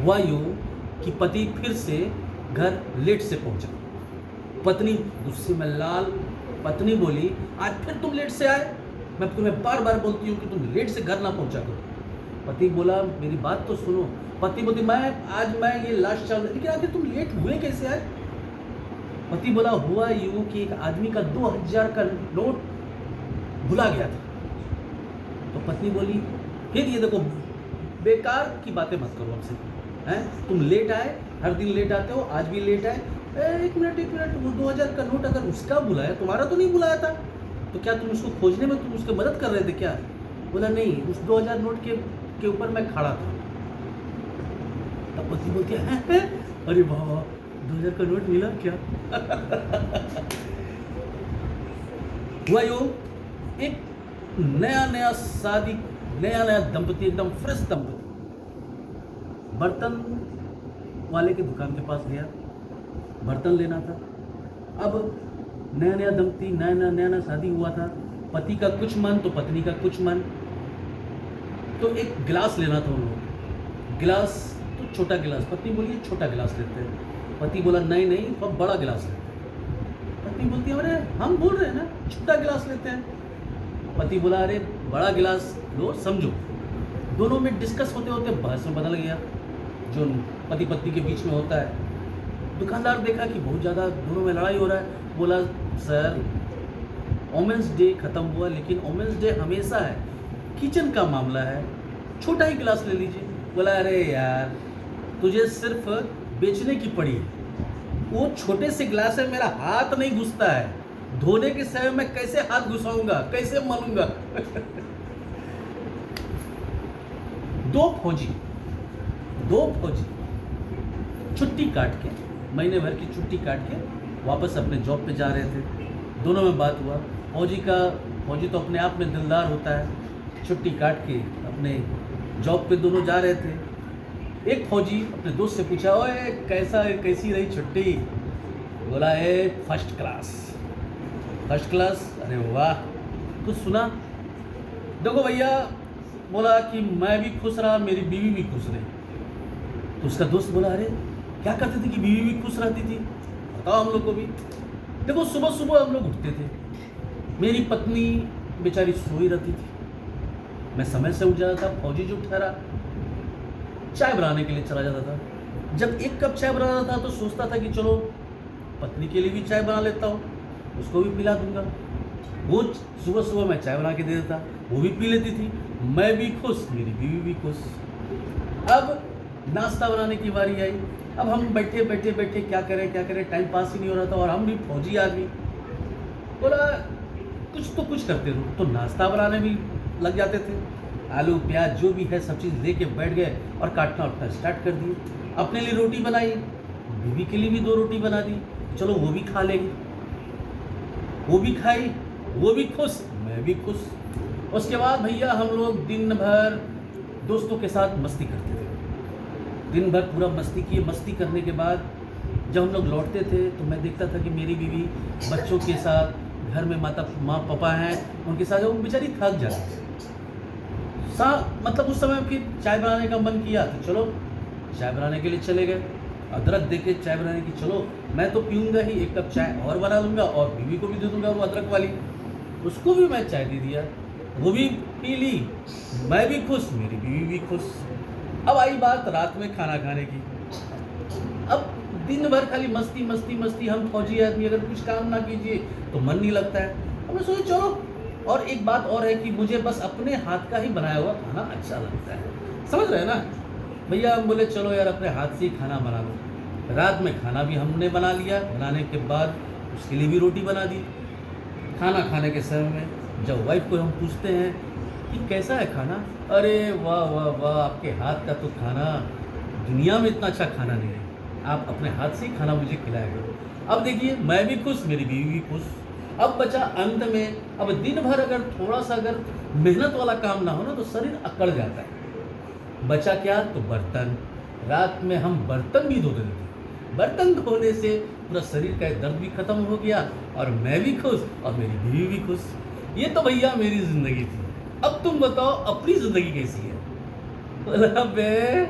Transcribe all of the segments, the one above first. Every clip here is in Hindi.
हुआ यूँ कि पति फिर से घर लेट से पहुंचा। पत्नी गुस्से में लाल। पत्नी बोली, आज फिर तुम लेट से आए? मैं तुम्हें बार बार बोलती हूँ कि तुम लेट से घर ना पहुंचा करो। पति बोला, मेरी बात तो सुनो। पति बोली, मैं ये लास्ट चाल, लेकिन आखिर तुम लेट हुए कैसे आए? पति बोला, हुआ यूँ कि एक आदमी का 2000 का नोट भुला गया था। तो पत्नी बोली, फिर ये देखो, बेकार की बातें मत करो हमसे, हैं? तुम लेट आए, हर दिन लेट आते हो, आज भी लेट आए। एक मिनट, वो 2000 का नोट अगर उसका बुलाया, तुम्हारा तो नहीं बुलाया था, तो क्या तुम उसको खोजने में तुम उसकी मदद कर रहे थे क्या? बोला, नहीं, उस 2000 नोट के ऊपर मैं खड़ा था। तब पति बोलती है, अरे वाह, 2000 का नोट मिला क्या? हुआ यूँ, एक नया दंपति, एकदम फ्रेश दंपति बर्तन वाले के दुकान के पास गया, बर्तन लेना था। अब नया दंपति, नया शादी हुआ था। पति का कुछ मन तो पत्नी का कुछ मन, तो एक गिलास लेना था उन लोग। गिलास तो छोटा गिलास, पत्नी बोली छोटा गिलास लेते हैं। पति बोला, नहीं, बहुत बड़ा गिलास लेते हैं। पत्नी बोलती है, अरे हम बोल रहे हैं ना छोटा गिलास लेते हैं। पति बोला, अरे बड़ा गिलास लो, समझो। दोनों में डिस्कस होते होते बहस में बदल गया, जो पति पत्नी के बीच में होता है। दुकानदार देखा कि बहुत ज़्यादा दोनों में लड़ाई हो रहा है। बोला, सर, वोमेंस डे ख़त्म हुआ, लेकिन वोमेंस डे हमेशा है, किचन का मामला है, छोटा ही गिलास ले लीजिए। बोला, अरे यार, तुझे सिर्फ बेचने की पड़ी है, वो छोटे से गिलास है, मेरा हाथ नहीं घुसता है, धोने के समय मैं कैसे हाथ घुसाऊंगा, कैसे मलूंगा? दो फौजी छुट्टी काट के, महीने भर की छुट्टी काट के वापस अपने जॉब पे जा रहे थे। दोनों में बात हुआ। फौजी तो अपने आप में दिलदार होता है। छुट्टी काट के अपने जॉब पे दोनों जा रहे थे। एक फौजी अपने दोस्त से पूछा, ओए कैसी रही छुट्टी? बोला, फर्स्ट क्लास। अरे वाह, कुछ सुना? देखो भैया, बोला कि मैं भी खुश रहा, मेरी बीवी भी खुश रही। तो उसका दोस्त बोला, अरे क्या करते थे कि बीवी भी खुश रहती थी? बताओ हम लोग को भी। देखो, सुबह हम लोग उठते थे, मेरी पत्नी बेचारी सोई रहती थी, मैं समय से उठ जाता था। फौजी जो ठहरा, चाय बनाने के लिए चला जाता था। जब एक कप चाय बनाता था तो सोचता था कि चलो पत्नी के लिए भी चाय बना लेता हूँ, उसको भी पिला दूंगा। वो सुबह मैं चाय बना के दे देता, वो भी पी लेती थी, मैं भी खुश, मेरी बीवी भी खुश। अब नाश्ता बनाने की बारी आई। अब हम बैठे क्या करें, टाइम पास ही नहीं हो रहा था, और हम भी फौजी आदमी। बोला, कुछ करते रहो। तो नाश्ता बनाने भी लग जाते थे। आलू प्याज जो भी है सब चीज़ लेके बैठ गए और काटना स्टार्ट कर दिए। अपने लिए रोटी बनाई, बीवी के लिए भी 2 रोटी बना दी, चलो वो भी खा लेंगे। वो भी खाई, वो भी खुश, मैं भी खुश। उसके बाद भैया हम लोग दिन भर दोस्तों के साथ मस्ती करते थे। दिन भर पूरा मस्ती किए। मस्ती करने के बाद जब हम लोग लौटते थे तो मैं देखता था कि मेरी बीवी बच्चों के साथ, घर में माँ पापा हैं, उनके साथ वो बेचारी थक जाती। मतलब उस समय फिर चाय बनाने का मन किया तो चलो चाय बनाने के लिए चले गए। अदरक दे के चाय बनाने की, चलो मैं तो पीऊँगा ही, 1 कप चाय और बना लूँगा और बीवी को भी दे दूँगा वो अदरक वाली। उसको भी मैं चाय दे दिया, वो भी पी ली, मैं भी खुश, मेरी बीवी भी खुश। अब आई बात रात में खाना खाने की। अब दिन भर खाली मस्ती। हम फौजी आदमी, अगर कुछ काम ना कीजिए तो मन नहीं लगता है। अब मैं सोचा चलो, और एक बात और है कि मुझे बस अपने हाथ का ही बनाया हुआ खाना अच्छा लगता है, समझ रहे हैं ना भैया? हम बोले चलो यार, अपने हाथ से ही खाना बना लो। रात में खाना भी हमने बना लिया। बनाने के बाद उसके लिए भी रोटी बना दी। खाना खाने के समय में जब वाइफ को हम पूछते हैं कि कैसा है खाना, अरे वाह, आपके हाथ का तो खाना दुनिया में इतना अच्छा खाना नहीं है, आप अपने हाथ से ही खाना मुझे खिलाया करो। अब देखिए, मैं भी खुश, मेरी बीवी भी खुश। अब बचा अंत में, अब दिन भर अगर थोड़ा सा अगर मेहनत वाला काम ना हो ना तो शरीर अकड़ जाता है। बचा क्या? तो बर्तन। रात में हम बर्तन भी धो देते थे। बर्तन धोने से पूरा शरीर का दर्द भी खत्म हो गया और मैं भी खुश और मेरी बीवी भी खुश। ये तो भैया मेरी ज़िंदगी थी। अब तुम बताओ अपनी ज़िंदगी कैसी है? बोला, बे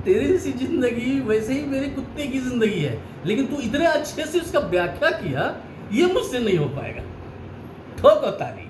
तेरी जैसी जिंदगी वैसे ही मेरे कुत्ते की जिंदगी है, लेकिन तू इतने अच्छे से उसका व्याख्या किया, ये मुझसे नहीं हो पाएगा। ठोको ताली।